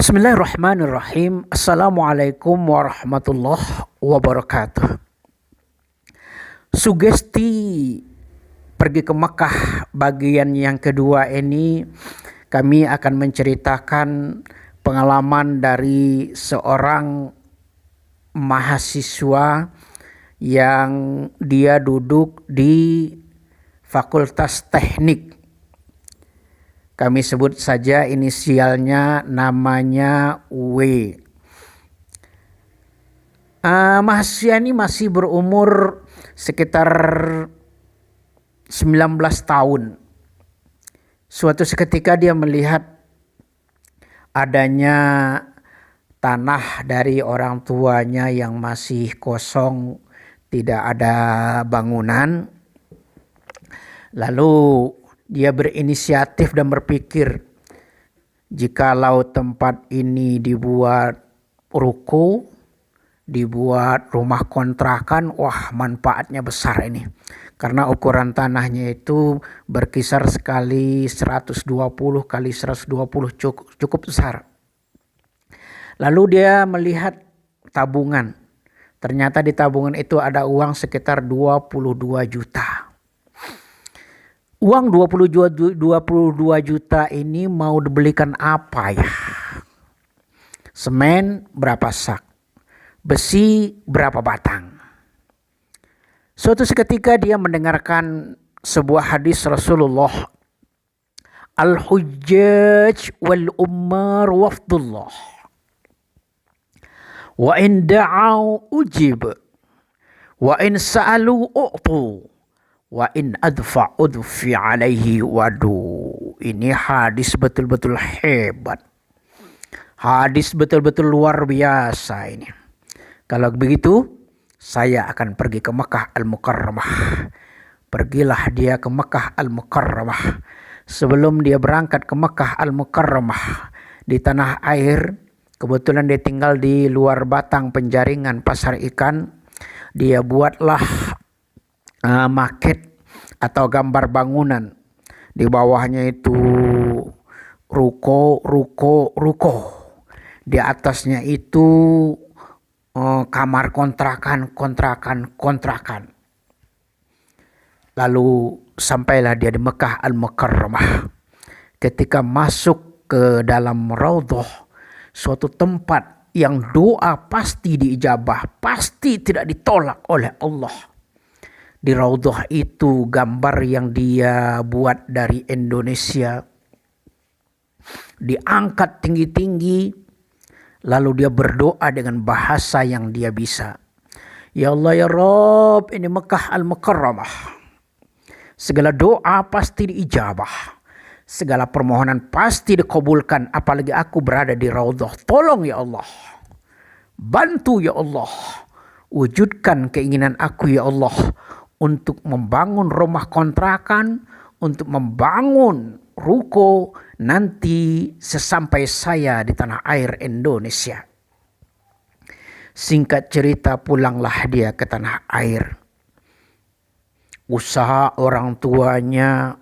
Bismillahirrahmanirrahim. Assalamualaikum warahmatullahi wabarakatuh. Sugesti pergi ke Mekah bagian yang kedua ini kami akan menceritakan pengalaman dari seorang mahasiswa yang dia duduk di Fakultas Teknik. Kami sebut saja inisialnya, namanya W. Mahasiswa ini masih berumur sekitar 19 tahun. Suatu seketika dia melihat adanya tanah dari orang tuanya yang masih kosong, tidak ada bangunan. Lalu dia berinisiatif dan berpikir, jikalau tempat ini dibuat ruko, dibuat rumah kontrakan, wah manfaatnya besar ini. Karena ukuran tanahnya itu berkisar sekali 120 kali 120 cukup besar. Lalu dia melihat tabungan. Ternyata di tabungan itu ada uang sekitar 22 juta. Uang 22 juta ini mau dibelikan apa ya? Semen berapa sak? Besi berapa batang? Suatu seketika dia mendengarkan sebuah hadis Rasulullah. Al-hujjaj wal-ummar wafdullah. Wa in da'au ujib. Wa in sa'alu u'tu. Wa in adfa udfi alaihi wadu. Ini hadis betul-betul hebat. Hadis betul-betul luar biasa ini. Kalau begitu, saya akan pergi ke Mekah Al-Mukarramah. Pergilah dia ke Mekah Al-Mukarramah. Sebelum dia berangkat ke Mekah Al-Mukarramah, di tanah air, kebetulan dia tinggal di luar Batang Penjaringan, Pasar Ikan. Dia buatlah maket atau gambar bangunan. Di bawahnya itu ruko. Di atasnya itu kamar kontrakan. Lalu sampailah dia di Mekah Al-Mukarramah. Ketika masuk ke dalam raudhah, suatu tempat yang doa pasti diijabah, pasti tidak ditolak oleh Allah. Di raudhah itu gambar yang dia buat dari Indonesia diangkat tinggi-tinggi, lalu dia berdoa dengan bahasa yang dia bisa. Ya Allah ya Rabb, ini Mekah Al-Mukarramah. Segala doa pasti diijabah. Segala permohonan pasti dikabulkan, apalagi aku berada di raudhah. Tolong ya Allah. Bantu ya Allah. Wujudkan keinginan aku ya Allah. Untuk membangun rumah kontrakan, untuk membangun ruko nanti sesampai saya di tanah air Indonesia. Singkat cerita, pulanglah dia ke tanah air. Usaha orang tuanya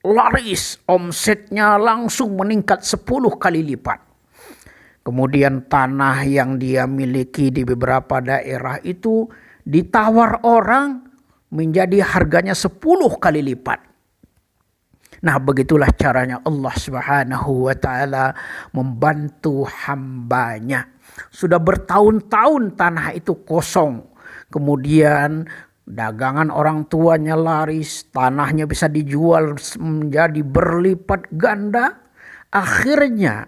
laris, omsetnya langsung meningkat 10 kali lipat. Kemudian tanah yang dia miliki di beberapa daerah itu ditawar orang menjadi harganya 10 kali lipat. Nah, begitulah caranya Allah Subhanahu wa ta'ala membantu hambanya. Sudah bertahun-tahun tanah itu kosong. Kemudian dagangan orang tuanya laris, tanahnya bisa dijual menjadi berlipat ganda. Akhirnya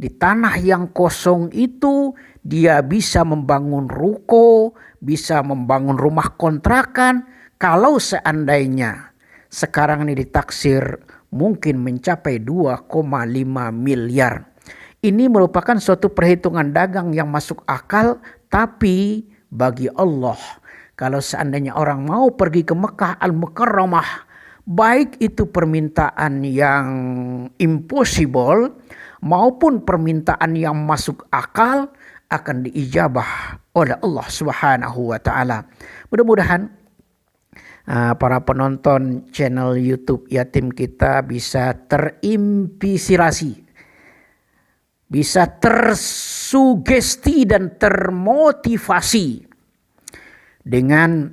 di tanah yang kosong itu dia bisa membangun ruko, bisa membangun rumah kontrakan. Kalau seandainya sekarang ini ditaksir mungkin mencapai 2,5 miliar. Ini merupakan suatu perhitungan dagang yang masuk akal, tapi bagi Allah, kalau seandainya orang mau pergi ke Mekah Al-Mukarramah, baik itu permintaan yang impossible maupun permintaan yang masuk akal, akan diijabah oleh Allah Subhanahu wa ta'ala. Mudah-mudahan para penonton channel YouTube Yatim kita bisa terinspirasi bisa tersugesti dan termotivasi dengan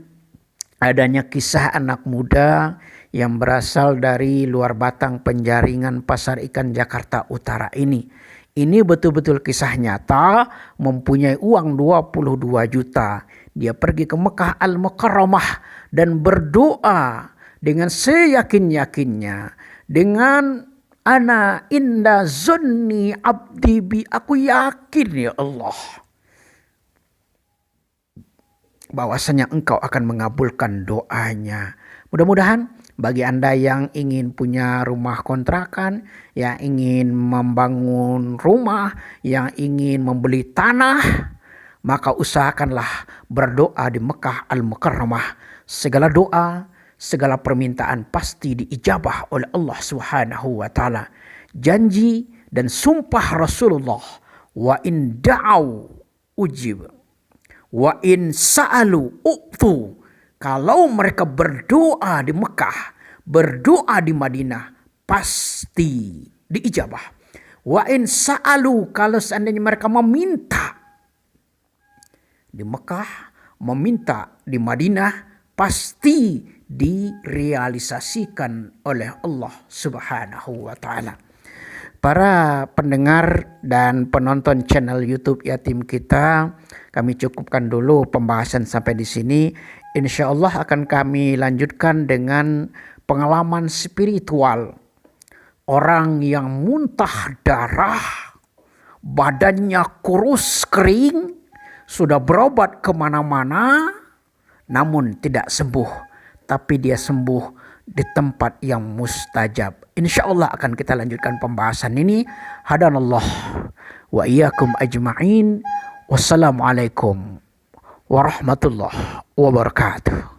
adanya kisah anak muda yang berasal dari luar batang penjaringan Pasar Ikan Jakarta Utara ini. Ini betul-betul kisah nyata, mempunyai uang 22 juta. Dia pergi ke Mekah Al-Mukarramah dan berdoa dengan seyakin-yakinnya. Dengan ana inda zonni abdi bi, aku yakin ya Allah bahwasanya engkau akan mengabulkan doanya. Mudah-mudahan bagi Anda yang ingin punya rumah kontrakan, yang ingin membangun rumah, yang ingin membeli tanah, maka usahakanlah berdoa di Mekah Al-Mukarramah. Segala doa, segala permintaan pasti diijabah oleh Allah Subhanahu wa taala. Janji dan sumpah Rasulullah, wa in da'au ujib, wa in sa'alu u'tu. Kalau mereka berdoa di Mekah, berdoa di Madinah, pasti diijabah. Wa in sa'alu, kalau seandainya mereka meminta di Mekah, meminta di Madinah, pasti direalisasikan oleh Allah Subhanahu wa taala. Para pendengar dan penonton channel YouTube Yatim Kita, kami cukupkan dulu pembahasan sampai di sini. Insya Allah akan kami lanjutkan dengan pengalaman spiritual orang yang muntah darah, badannya kurus kering, sudah berobat kemana-mana, namun tidak sembuh. Tapi dia sembuh di tempat yang mustajab. Insya Allah akan kita lanjutkan pembahasan ini. Hadanallah wa iyyakum ajma'in. Wassalamualaikum warahmatullahi wabarakatuh.